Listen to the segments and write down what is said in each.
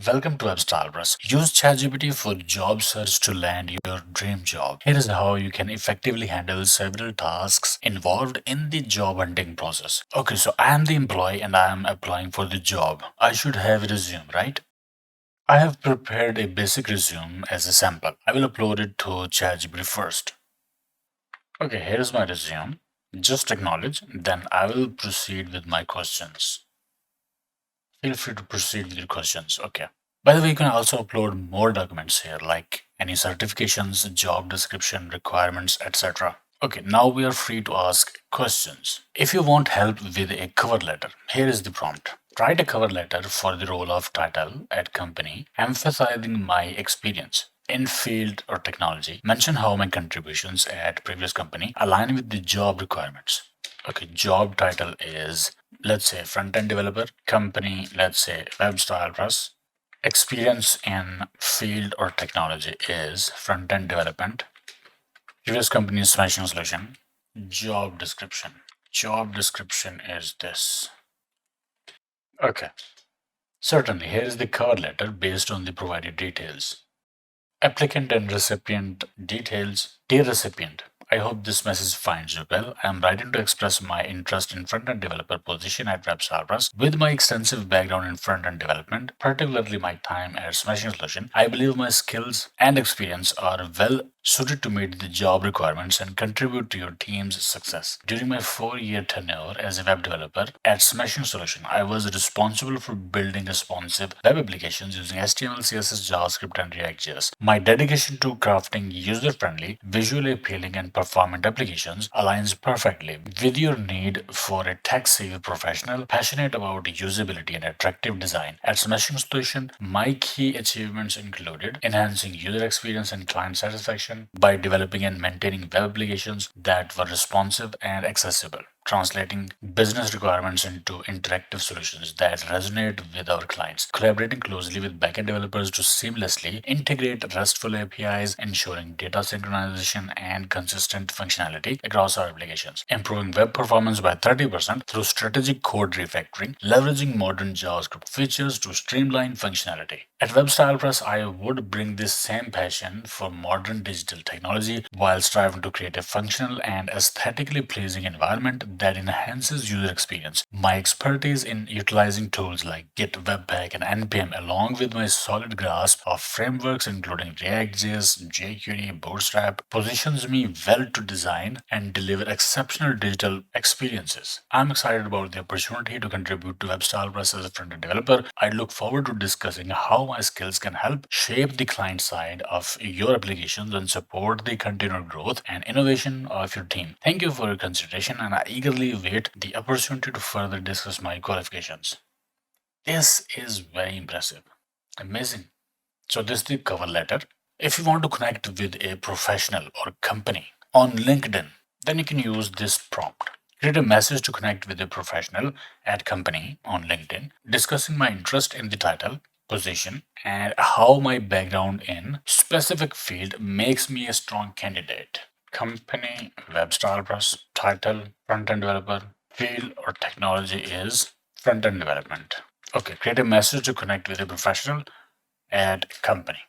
Welcome to Webstalbers. Use ChatGPT for job search to land your dream job. Here is how you can effectively handle several tasks involved in the job hunting process. Okay, so I am the employee and I am applying for the job. I should have a resume, right? I have prepared a basic resume as a sample. I will upload it to ChatGPT first. Okay, here is my resume. Just acknowledge, then I will proceed with my questions. Feel free to proceed with your questions. Okay. By the way, you can also upload more documents here, like any certifications, job description, requirements, etc. Okay, now we are free to ask questions. If you want help with a cover letter, here is the prompt. Write a cover letter for the role of title at company, emphasizing my experience in field or technology. Mention how my contributions at previous company align with the job requirements. Okay, job title is, let's say, front-end developer. Company, let's say, web style plus. Experience in field or technology is front-end development. Previous company's smashing solution. Job description. Job description is this. Okay. Certainly, here is the cover letter based on the provided details. Applicant and recipient details. Dear recipient, I hope this message finds you well. I am writing to express my interest in front-end developer position at WebServers. With my extensive background in front-end development, particularly my time at Smashing Solution, I believe my skills and experience are well suited to meet the job requirements and contribute to your team's success. During my 4-year tenure as a web developer at Smashing Solution, I was responsible for building responsive web applications using HTML, CSS, JavaScript, and React.js. My dedication to crafting user-friendly, visually appealing, and performant applications aligns perfectly with your need for a tech-savvy professional passionate about usability and attractive design. At Smashing Solution, my key achievements included enhancing user experience and client satisfaction by developing and maintaining web applications that were responsive and accessible, translating business requirements into interactive solutions that resonate with our clients, collaborating closely with backend developers to seamlessly integrate RESTful APIs, ensuring data synchronization and consistent functionality across our applications, improving web performance by 30% through strategic code refactoring, leveraging modern JavaScript features to streamline functionality. At WebStylePress, I would bring this same passion for modern digital technology while striving to create a functional and aesthetically pleasing environment that enhances user experience. My expertise in utilizing tools like Git, Webpack, and NPM, along with my solid grasp of frameworks including React.js, jQuery, Bootstrap, positions me well to design and deliver exceptional digital experiences. I'm excited about the opportunity to contribute to WebStylePress as a front-end developer. I look forward to discussing how my skills can help shape the client side of your applications and support the continued growth and innovation of your team. Thank you for your consideration, and I eagerly await the opportunity to further discuss my qualifications. This is very impressive. Amazing. So, this is the cover letter. If you want to connect with a professional or company on LinkedIn, then you can use this prompt. Create a message to connect with a professional at company on LinkedIn, discussing my interest in the title, position, and how my background in specific field makes me a strong candidate. Company, web style press, title, front-end developer, field or technology is front-end development. Okay, create a message to connect with a professional at company.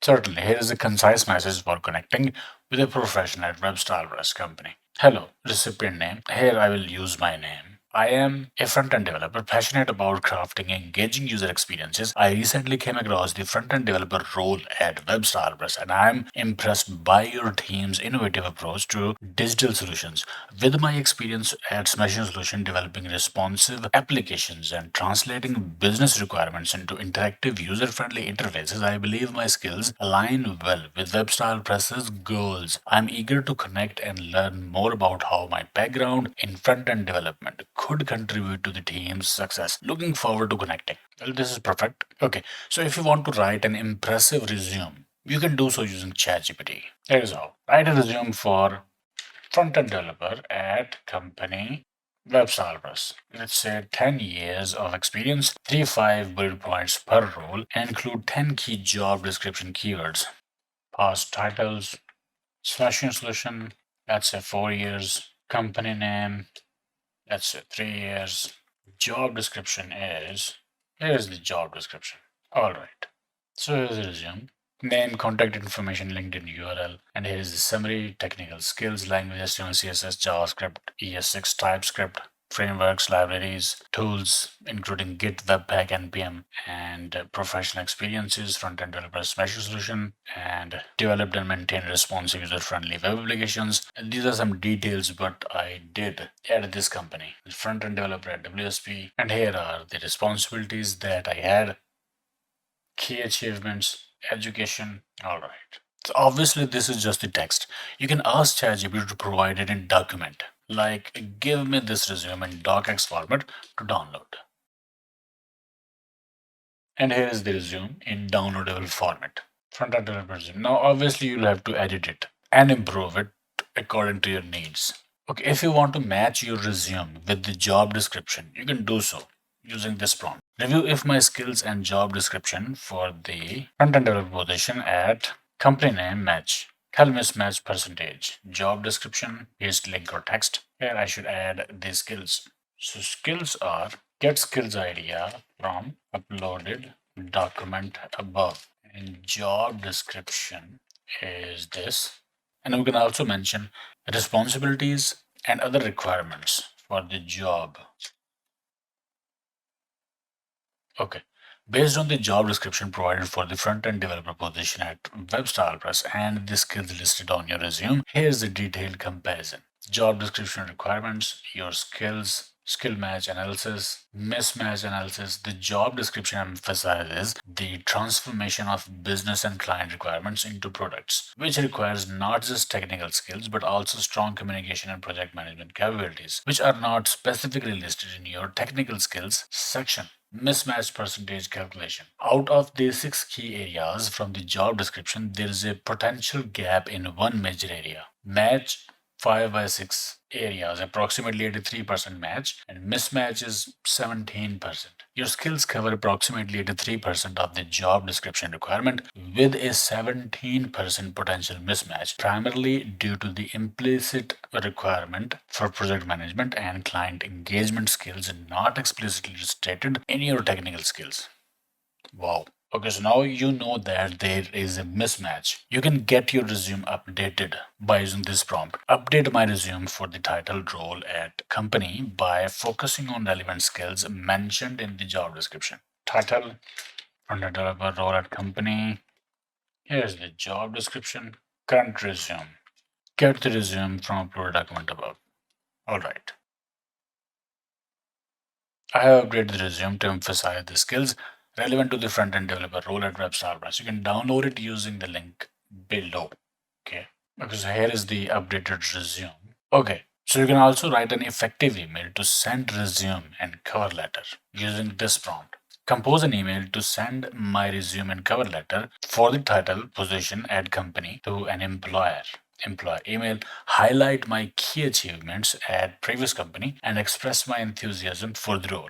Certainly, here is a concise message for connecting with a professional at WebStyleRest company. Hello, recipient name. Here I will use my name. I am a front-end developer passionate about crafting engaging user experiences. I recently came across the front-end developer role at WebStyleRest and I am impressed by your team's innovative approach to digital solutions. With my experience at Smashing Solution developing responsive applications and translating business requirements into interactive user-friendly interfaces, I believe my skills align well with WebStylePress's goals. I'm eager to connect and learn more about how my background in front-end development could contribute to the team's success. Looking forward to connecting. Well, this is perfect. Okay, so if you want to write an impressive resume, you can do so using ChatGPT. Here is how. Write a resume for front-end developer at company web servers. Let's say 10 years of experience, 3-5 bullet points per role, and include 10 key job description keywords. Past titles, smashing solution, let's say 4 years, company name, let's say 3 years. Job description is Here's the job description. All right. So here's the resume. Name, contact information, LinkedIn URL, and here is the summary, technical skills, language, HTML, CSS, JavaScript, ES6, TypeScript, frameworks, libraries, tools, including Git, Webpack, NPM, and professional experiences, front-end developer special solution, and developed and maintained responsive user-friendly web applications. And these are some details, but I did add this company, the front-end developer at WSP, and here are the responsibilities that I had. Key achievements, education. All right. So obviously, this is just the text. You can ask ChatGPT to provide it in document. Like, give me this resume in docx format to download. And here is the resume in downloadable format. Front-end developer resume. Now, obviously, you'll have to edit it and improve it according to your needs. Okay, if you want to match your resume with the job description, you can do so using this prompt. Review if my skills and job description for the front-end developer position at company name match. Tell mismatch percentage. Job description, here's link or text. Here I should add the skills. So skills are get skills idea from uploaded document above. And job description is this. And we can also mention responsibilities and other requirements for the job. Okay. Based on the job description provided for the front-end developer position at WebStarPress and the skills listed on your resume, here's the detailed comparison. Job description requirements, your skills, skill match analysis, mismatch analysis. The job description emphasizes the transformation of business and client requirements into products, which requires not just technical skills but also strong communication and project management capabilities, which are not specifically listed in your technical skills section. Mismatch percentage calculation. Out of the six key areas from the job description, there is a potential gap in one major area. Match 5 by 6 areas, approximately 83% match, and mismatch is 17%. Your skills cover approximately 83% of the job description requirement, with a 17% potential mismatch, primarily due to the implicit requirement for project management and client engagement skills not explicitly stated in your technical skills. Wow. Okay, so now you know that there is a mismatch. You can get your resume updated by using this prompt. Update my resume for the title role at company by focusing on relevant skills mentioned in the job description. Title, front-end developer role at company. Here's the job description. Current resume. Get the resume from upload document above. All right. I have upgraded the resume to emphasize the skills relevant to the front-end developer role at WebStarBrush. You can download it using the link below. Okay. Because here is the updated resume. Okay. So you can also write an effective email to send resume and cover letter using this prompt. Compose an email to send my resume and cover letter for the title, position, at company to an employer. Employer email, highlight my key achievements at previous company and express my enthusiasm for the role.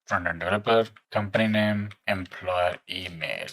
Front-end developer, company name, employer email,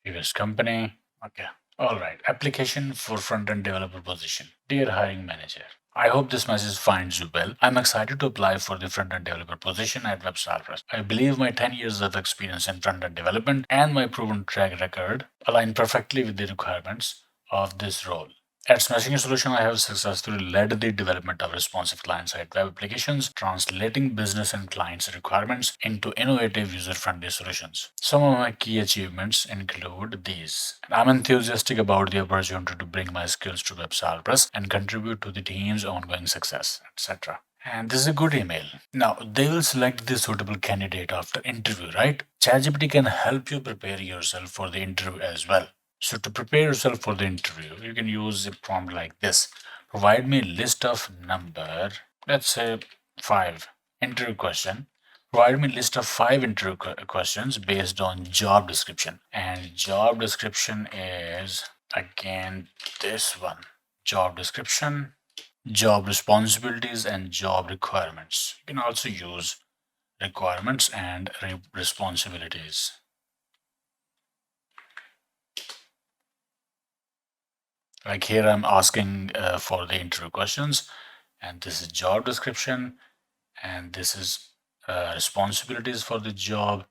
previous company. Okay. All right. Application for front-end developer position. Dear hiring manager, I hope this message finds you well. I'm excited to apply for the front-end developer position at WebStarPress. I believe my 10 years of experience in front-end development and my proven track record align perfectly with the requirements of this role. At Smashing a Solution, I have successfully led the development of responsive client-side web applications, translating business and clients' requirements into innovative user-friendly solutions. Some of my key achievements include these. I'm enthusiastic about the opportunity to bring my skills to WebStarPress and contribute to the team's ongoing success, etc. And this is a good email. Now, they will select the suitable candidate after interview, right? ChatGPT can help you prepare yourself for the interview as well. So to prepare yourself for the interview, you can use a prompt like this. Provide me a list of number, let's say 5, interview question. Provide me a list of 5 interview questions based on job description. And job description is again this one. Job description, job responsibilities and job requirements. You can also use requirements and responsibilities. Like here, I'm asking for the interview questions, and this is job description, and this is responsibilities for the job,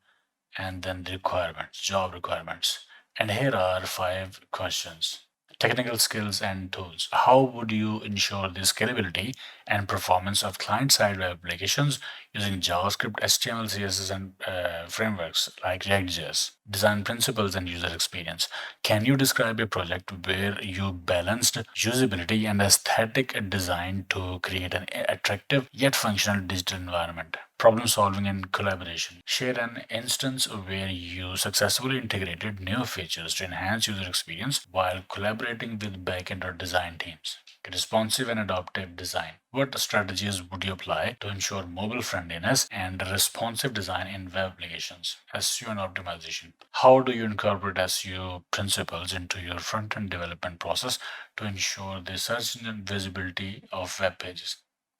and then requirements, job requirements. And here are five questions. Technical skills and tools. How would you ensure the scalability and performance of client-side web applications using JavaScript, HTML, CSS, and frameworks like React.js? Design principles and user experience. Can you describe a project where you balanced usability and aesthetic design to create an attractive yet functional digital environment? Problem solving and collaboration. Share an instance where you successfully integrated new features to enhance user experience while collaborating with backend or design teams. Responsive and adaptive design. What strategies would you apply to ensure mobile friendliness and responsive design in web applications? SEO and optimization. How do you incorporate SEO principles into your front end development process to ensure the search engine visibility of web pages?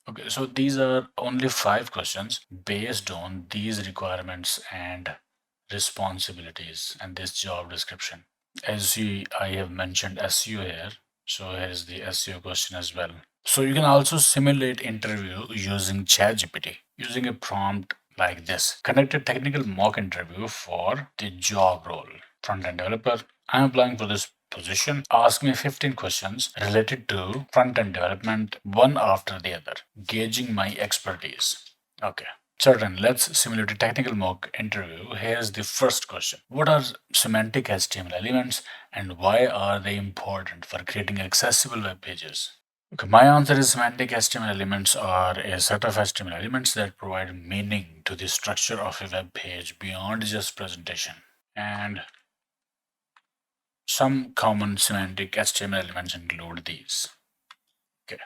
Okay, so these are only five questions based on these requirements and responsibilities and this job description. As I have mentioned SEO here, so here is the SEO question as well. So you can also simulate interview using ChatGPT using a prompt like this. Conduct a technical mock interview for the job role. Front-end developer. I'm applying for this position. Ask me 15 questions related to front-end development, one after the other, gauging my expertise. Okay. Certain. Let's simulate a technical mock interview. Here's the first question. What are semantic HTML elements and why are they important for creating accessible web pages? Okay, my answer is semantic HTML elements are a set of HTML elements that provide meaning to the structure of a web page beyond just presentation. And some common semantic HTML elements include these. Okay.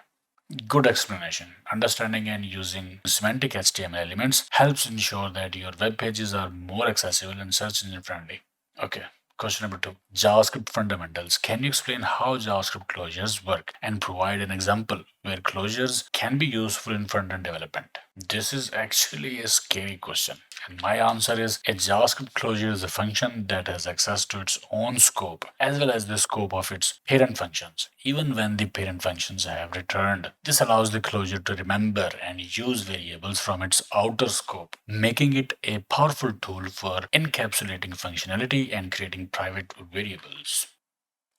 Good explanation. Understanding and using semantic HTML elements helps ensure that your web pages are more accessible and search engine friendly. Okay. Question number two, JavaScript fundamentals. Can you explain how JavaScript closures work and provide an example where closures can be useful in front-end development? This is actually a scary question. And my answer is a JavaScript closure is a function that has access to its own scope as well as the scope of its parent functions, even when the parent functions have returned. This allows the closure to remember and use variables from its outer scope, making it a powerful tool for encapsulating functionality and creating private variables.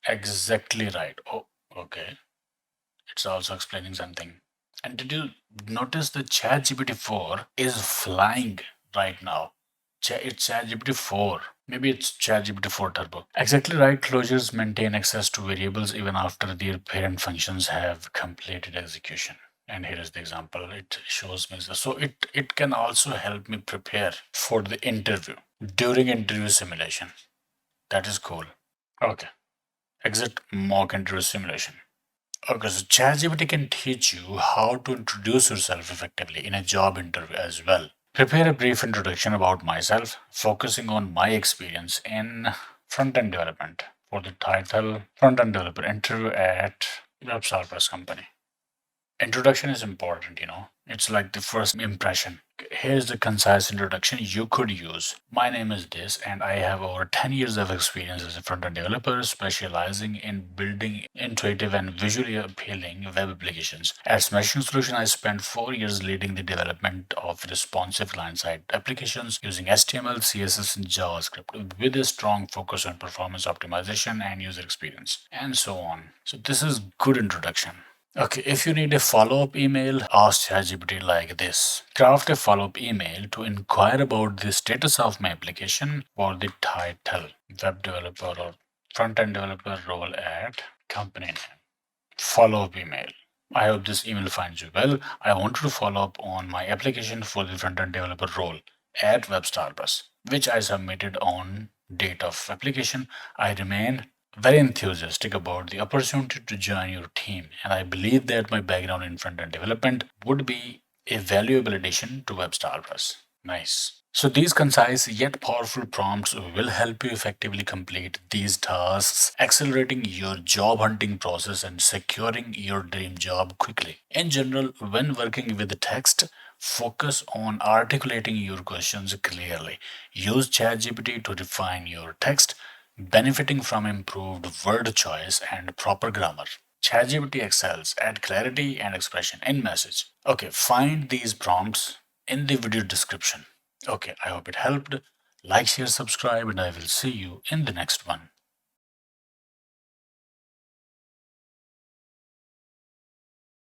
Exactly right. Oh, okay. It's also explaining something. And did you notice the ChatGPT 4 is flying right now? It's ChatGPT 4. Maybe it's ChatGPT 4 Turbo. Exactly right. Closures maintain access to variables even after their parent functions have completed execution. And here is the example. It shows me this. So it can also help me prepare for the interview during interview simulation. That is cool. Okay. Exit mock interview simulation. Okay, so ChatGPT can teach you how to introduce yourself effectively in a job interview as well. Prepare a brief introduction about myself, focusing on my experience in front-end development. For the title, front-end developer interview at Webstar Press Company. Introduction is important, It's like the first impression. Here's the concise introduction you could use. My name is this, and I have over 10 years of experience as a front-end developer, specializing in building intuitive and visually appealing web applications. At Smashing Solution, I spent 4 years leading the development of responsive client-side applications using HTML, CSS, and JavaScript, with a strong focus on performance optimization and user experience, and so on. So this is good introduction. Okay, if you need a follow-up email, ask ChatGPT like this. Craft a follow-up email to inquire about the status of my application for the title, web developer or front-end developer role at company name. Follow-up email. I hope this email finds you well. I wanted to follow up on my application for the front-end developer role at WebStarBus, which I submitted on date of application. I remain very enthusiastic about the opportunity to join your team, and I believe that my background in front-end development would be a valuable addition to WebStarBus. Nice. So these concise yet powerful prompts will help you effectively complete these tasks, accelerating your job hunting process and securing your dream job quickly. In general, when working with text, focus on articulating your questions clearly. Use ChatGPT to refine your text, benefiting from improved word choice and proper grammar. ChatGPT excels at clarity and expression in message. Okay, find these prompts in the video description. Okay, I hope it helped. Like, share, subscribe, and I will see you in the next one.